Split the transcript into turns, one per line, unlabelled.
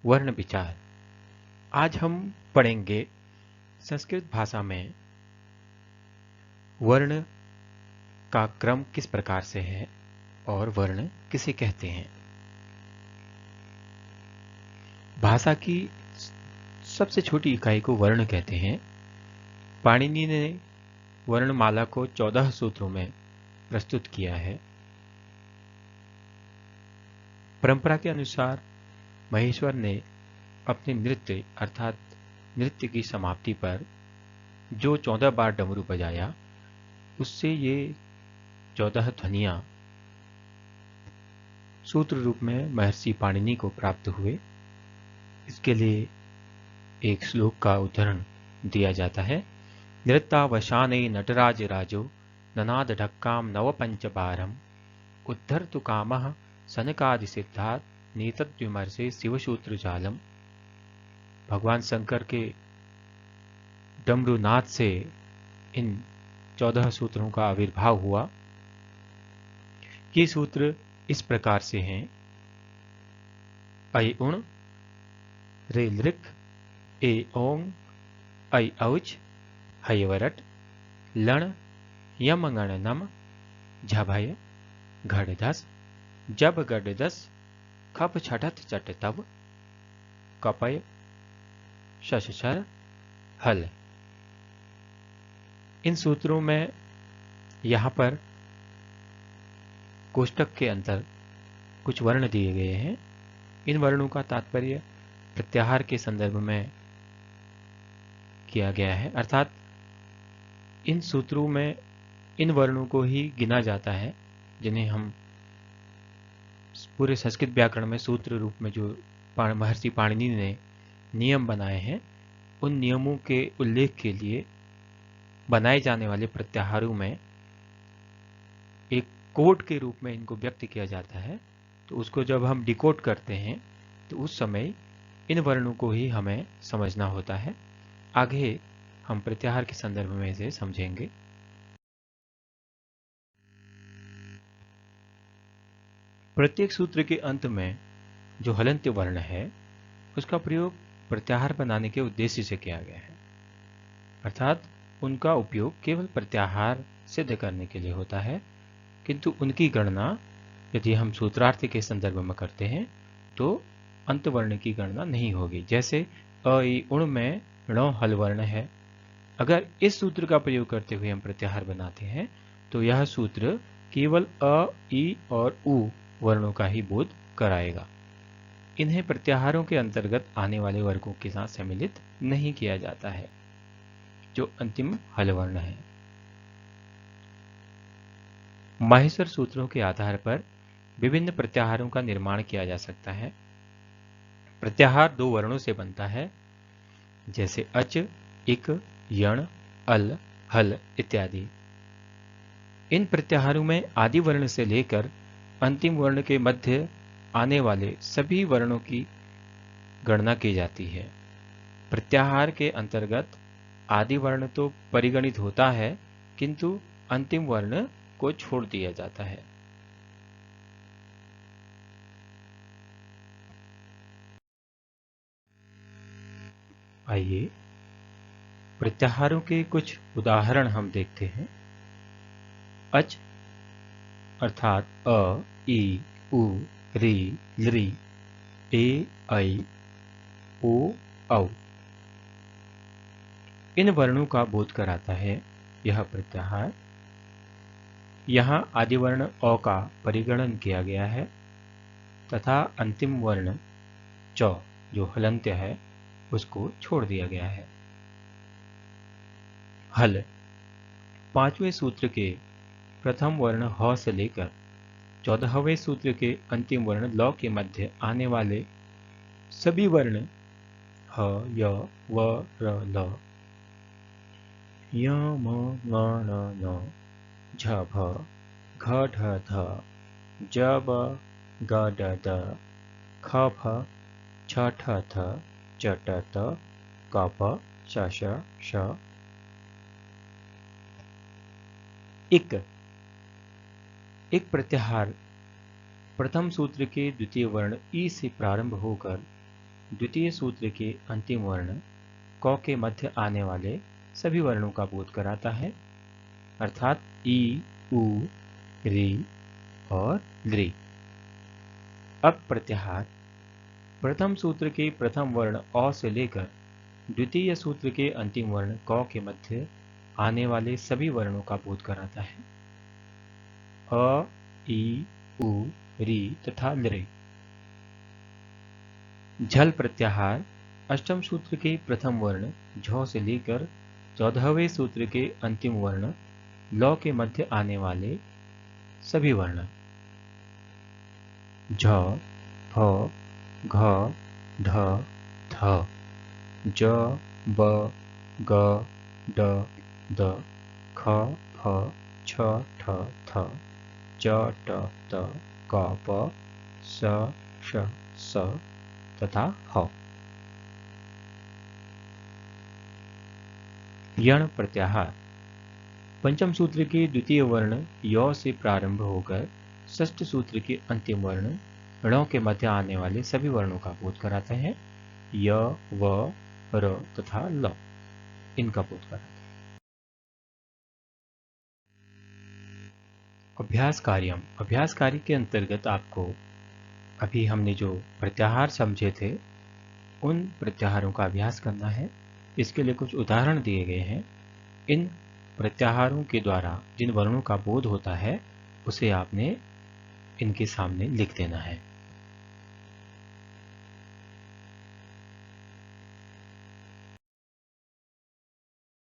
वर्ण विचार। आज हम पढ़ेंगे संस्कृत भाषा में वर्ण का क्रम किस प्रकार से है और वर्ण किसे कहते हैं। भाषा की सबसे छोटी इकाई को वर्ण कहते हैं। पाणिनि ने वर्णमाला को 14 सूत्रों में प्रस्तुत किया है। परंपरा के अनुसार महेश्वर ने अपने नृत्य अर्थात नृत्य की समाप्ति पर जो 14 बार डमरू बजाया, उससे ये 14 ध्वनियां सूत्र रूप में महर्षि पाणिनि को प्राप्त हुए। इसके लिए एक श्लोक का उदाहरण दिया जाता है। नृत्तावशाने नटराज राजो ननाद ढक्काम नव पंचबारम उद्धर्तु कामः सनकादि सिद्धात् नीतद्विमर्शे शिवसूत्र जालम। भगवान शंकर के डमरूनाद से इन 14 सूत्रों का आविर्भाव हुआ। ये सूत्र इस प्रकार से हैं। ऐ उण रे लृक् ए ओंग ऐ औच हैवरट लण यमगण नम झभय घड़धस जब गडदस खप छठत चट तब कपय शशर हल। इन सूत्रों में यहाँ पर कोष्टक के अंदर कुछ वर्ण दिए गए हैं। इन वर्णों का तात्पर्य प्रत्याहार के संदर्भ में किया गया है, अर्थात इन सूत्रों में इन वर्णों को ही गिना जाता है जिन्हें हम पूरे संस्कृत व्याकरण में सूत्र रूप में जो महर्षि पाणिनि ने नियम बनाए हैं, उन नियमों के उल्लेख के लिए बनाए जाने वाले प्रत्याहारों में एक कोड के रूप में इनको व्यक्त किया जाता है। तो उसको जब हम डिकोड करते हैं तो उस समय इन वर्णों को ही हमें समझना होता है। आगे हम प्रत्याहार के संदर्भ में इसे समझेंगे। प्रत्येक सूत्र के अंत में जो हलन्त्य वर्ण है उसका प्रयोग प्रत्याहार बनाने के उद्देश्य से किया गया है, अर्थात उनका उपयोग केवल प्रत्याहार सिद्ध करने के लिए होता है, किंतु उनकी गणना यदि हम सूत्रार्थ के संदर्भ में करते हैं तो अंतवर्ण की गणना नहीं होगी। जैसे अ ई उण में ण हल वर्ण है। अगर इस सूत्र का प्रयोग करते हुए हम प्रत्याहार बनाते हैं तो यह सूत्र केवल अ, ई और उ वर्णों का ही बोध कराएगा। इन्हें प्रत्याहारों के अंतर्गत आने वाले वर्गों के साथ सम्मिलित नहीं किया जाता है जो अंतिम हल वर्ण है। माहेश्वर सूत्रों के आधार पर विभिन्न प्रत्याहारों का निर्माण किया जा सकता है। प्रत्याहार 2 वर्णों से बनता है, जैसे अच, इक, यण, अल, हल इत्यादि। इन प्रत्याहारों में आदि वर्ण से लेकर अंतिम वर्ण के मध्य आने वाले सभी वर्णों की गणना की जाती है। प्रत्याहार के अंतर्गत आदि वर्ण तो परिगणित होता है, किंतु अंतिम वर्ण को छोड़ दिया जाता है। आइए प्रत्याहारों के कुछ उदाहरण हम देखते हैं। अच अर्थात अ, ई, उ, री, लृ, ए, ऐ, ओ, औ। इन वर्णों का बोध कराता है यह प्रत्याहार। यहाँ आदि वर्ण अ का परिगणन किया गया है तथा अंतिम वर्ण च जो हलन्त्य है उसको छोड़ दिया गया है। हल 5वें सूत्र के प्रथम वर्ण ह से लेकर 14वें सूत्र के अंतिम वर्ण ल के मध्य आने वाले सभी वर्ण ह, य, व, र, ल, य, म, ङ, ण, न, झ, भ, घ, ढ, ध, ज, ब, ग, ड, द, ख, फ, छ, ठ, थ, च, ट, त, क, प, श, श, श। एक प्रत्याहार प्रथम सूत्र के द्वितीय वर्ण ई से प्रारंभ होकर द्वितीय सूत्र के अंतिम वर्ण क के मध्य आने वाले सभी वर्णों का बोध कराता है, अर्थात ई, उ, री और लृ। अब प्रत्याहार प्रथम सूत्र के प्रथम वर्ण अ से लेकर द्वितीय सूत्र के अंतिम वर्ण क के मध्य आने वाले सभी वर्णों का बोध कराता है। अ, ई, उ, री तथा लृ। झल प्रत्याहार अष्टम सूत्र के प्रथम वर्ण झ से लेकर 14वें सूत्र के अंतिम वर्ण ल के मध्य आने वाले सभी वर्ण झ, फ, घ, ढ, थ, ज, ब, ग, ड, द, ख, फ, छ, ठ, थ, च, ट, त, क, प, स, श, स तथा ह। यण प्रत्याहार पंचम सूत्र के द्वितीय वर्ण य से प्रारंभ होकर षष्ठ सूत्र के अंतिम वर्ण ण के मध्य आने वाले सभी वर्णों का बोध कराते हैं। य, व, र तथा ल इनका बोध कराते हैं। अभ्यास कार्यम अभ्यास कार्य के अंतर्गत आपको अभी हमने जो प्रत्याहार समझे थे उन प्रत्याहारों का अभ्यास करना है। इसके लिए कुछ उदाहरण दिए गए हैं। इन प्रत्याहारों के द्वारा जिन वर्णों का बोध होता है उसे आपने इनके सामने लिख देना है।